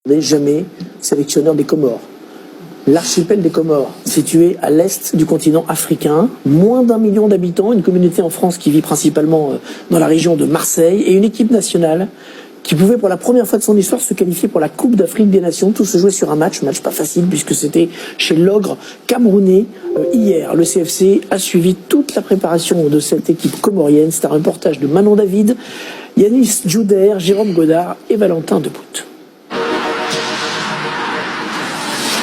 n'est jamais sélectionneur des Comores. L'archipel des Comores, situé à l'est du continent africain, moins d'1 million d'habitants, une communauté en France qui vit principalement dans la région de Marseille, et une équipe nationale qui pouvait pour la première fois de son histoire se qualifier pour la Coupe d'Afrique des Nations. Tout se jouait sur un match pas facile puisque c'était chez l'Ogre camerounais hier. Le CFC a suivi toute la préparation de cette équipe comorienne. C'est un reportage de Manon David, Yanis Jouder, Jérôme Godard et Valentin Depout.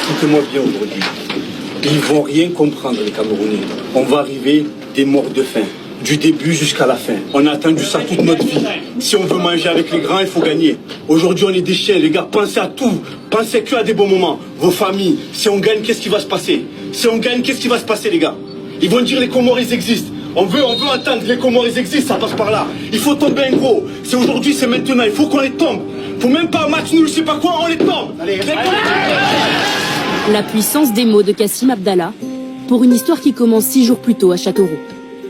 Écoutez-moi bien aujourd'hui. Ils vont rien comprendre, les Camerounais. On va arriver des morts de faim, du début jusqu'à la fin. On a attendu ça toute notre vie. Si on veut manger avec les grands, il faut gagner. Aujourd'hui, on est des chiens, les gars. Pensez à tout. Pensez que à des bons moments. Vos familles. Si on gagne, qu'est-ce qui va se passer? Si on gagne, qu'est-ce qui va se passer, les gars? Ils vont dire les Comores, ils existent. On veut entendre les Comores, ils existent. Ça passe par là. Il faut tomber un gros. C'est aujourd'hui, c'est maintenant. Il faut qu'on les tombe. Faut même pas un match nul, je sais pas quoi, on les tombe. Allez, la puissance des mots de Kassim Abdallah pour une histoire qui commence 6 jours plus tôt à Châteauroux.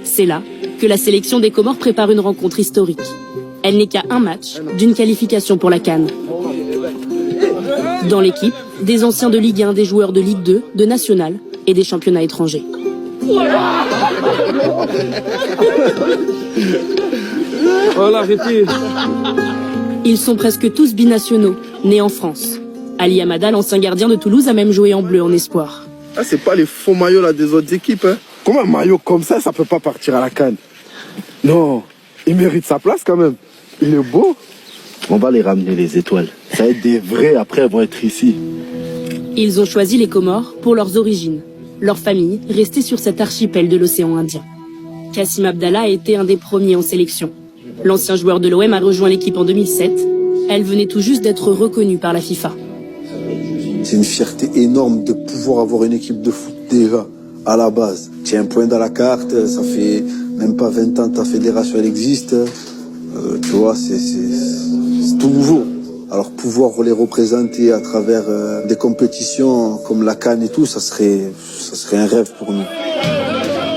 C'est là que la sélection des Comores prépare une rencontre historique. Elle n'est qu'à un match d'une qualification pour la CAN. Dans l'équipe, des anciens de Ligue 1, des joueurs de Ligue 2, de National et des championnats étrangers. Voilà, arrêtez. Ils sont presque tous binationaux, nés en France. Ali Amada, l'ancien gardien de Toulouse, a même joué en bleu en espoir. Ah, c'est pas les faux maillots là des autres équipes. Hein. Comment un maillot comme ça peut pas partir à la CAN? Non, il mérite sa place quand même. Il est beau. On va les ramener les étoiles. Ça va être des vrais, après elles vont être ici. Ils ont choisi les Comores pour leurs origines. Leur famille restait sur cet archipel de l'océan Indien. Kassim Abdallah a été un des premiers en sélection. L'ancien joueur de l'OM a rejoint l'équipe en 2007. Elle venait tout juste d'être reconnue par la FIFA. C'est une fierté énorme de pouvoir avoir une équipe de foot déjà, à la base. Tu as un point dans la carte, ça fait même pas 20 ans que ta fédération elle existe. Tu vois, c'est tout nouveau. Alors pouvoir les représenter à travers des compétitions comme la CAN et tout, ça serait un rêve pour nous.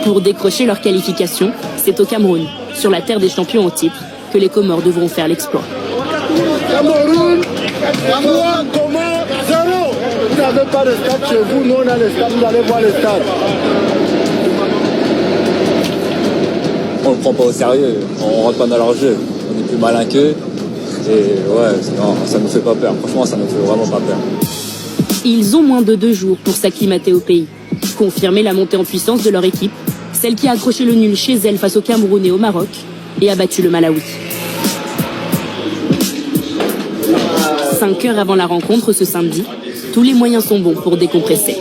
Pour décrocher leur qualification, c'est au Cameroun, sur la terre des champions au titre, que les Comores devront faire l'exploit. Cameroun, 3, Comores, 0. Vous n'avez pas de stade chez vous, nous on a le stade, vous allez voir le stade. On le prend pas au sérieux, on rentre pas dans leur jeu, on est plus malin qu'eux. Et ouais, non, ça nous fait pas peur, franchement ça nous fait vraiment pas peur. Ils ont moins de 2 jours pour s'acclimater au pays. Confirmer la montée en puissance de leur équipe, celle qui a accroché le nul chez elle face au Cameroun et au Maroc, et a battu le Malawi. 5 heures avant la rencontre ce samedi, tous les moyens sont bons pour décompresser.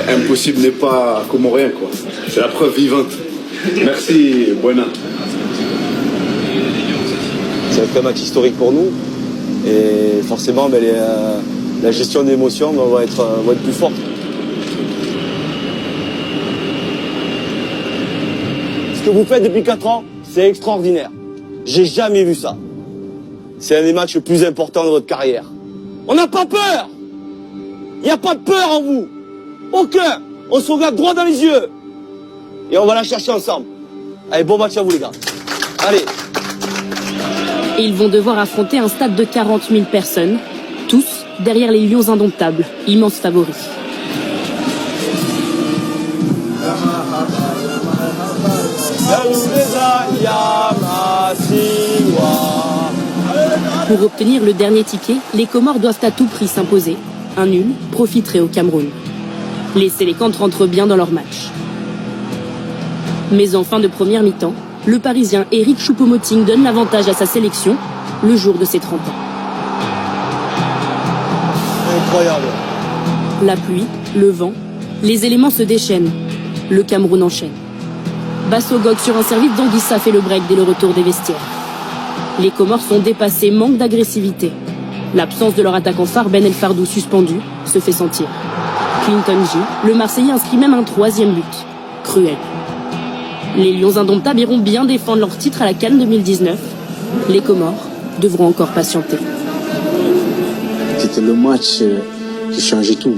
Impossible n'est pas comorien, quoi. C'est la preuve vivante. Merci, Buena. C'est un match historique pour nous. Et forcément, la gestion des émotions va être plus forte. Ce que vous faites depuis 4 ans, c'est extraordinaire. J'ai jamais vu ça. C'est un des matchs les plus importants de votre carrière. On n'a pas peur. Il n'y a pas de peur en vous. Aucun. On se regarde droit dans les yeux. Et on va la chercher ensemble. Allez, bon match à vous les gars. Allez. Et ils vont devoir affronter un stade de 40 000 personnes, tous derrière les Lions indomptables, immenses favoris. Pour obtenir le dernier ticket, les Comores doivent à tout prix s'imposer. Un nul profiterait au Cameroun. Les Sélécantes rentrent bien dans leur match. Mais en fin de première mi-temps, le Parisien Eric Choupo-Moting donne l'avantage à sa sélection le jour de ses 30 ans. Incroyable. La pluie, le vent, les éléments se déchaînent. Le Cameroun enchaîne. Basso Gog sur un service d'Anguissa fait le break dès le retour des vestiaires. Les Comores sont dépassés, manque d'agressivité. L'absence de leur attaquant phare Ben El Fardou suspendu se fait sentir. Clinton J, le Marseillais inscrit même un 3e but. Cruel. Les Lions indomptables iront bien défendre leur titre à la CAN 2019. Les Comores devront encore patienter. C'était le match qui changeait tout.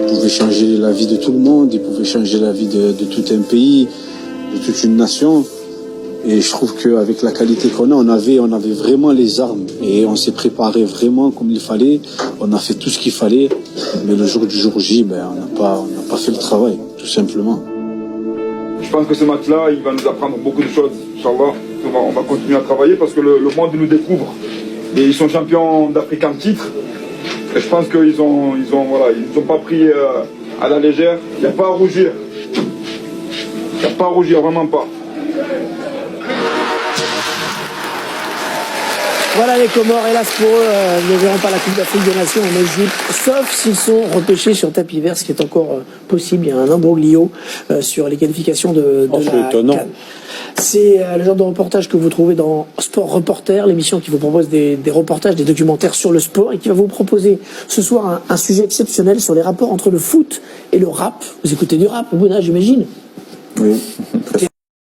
pouvait changer la vie de tout le monde, il pouvait changer la vie de tout un pays, de toute une nation. Et je trouve qu'avec la qualité qu'on a, on avait vraiment les armes. Et on s'est préparé vraiment comme il fallait. On a fait tout ce qu'il fallait. Mais le jour du jour J, on n'a pas fait le travail, tout simplement. Je pense que ce match-là, il va nous apprendre beaucoup de choses. Inch'Allah, on va continuer à travailler parce que le monde nous découvre. Et ils sont champions d'Afrique en titre. Et je pense qu'ils ont pas pris à la légère. Il n'y a pas à rougir. Il n'y a pas à rougir, vraiment pas. Voilà les Comores, hélas pour eux, ne verront pas la Coupe d'Afrique des Nations en Égypte, sauf s'ils sont repêchés sur tapis vert, ce qui est encore possible. Il y a un imbroglio sur les qualifications de la CAN. C'est le genre de reportage que vous trouvez dans Sport Reporter, l'émission qui vous propose des reportages, des documentaires sur le sport et qui va vous proposer ce soir un sujet exceptionnel sur les rapports entre le foot et le rap. Vous écoutez du rap, Bouna, j'imagine? Oui.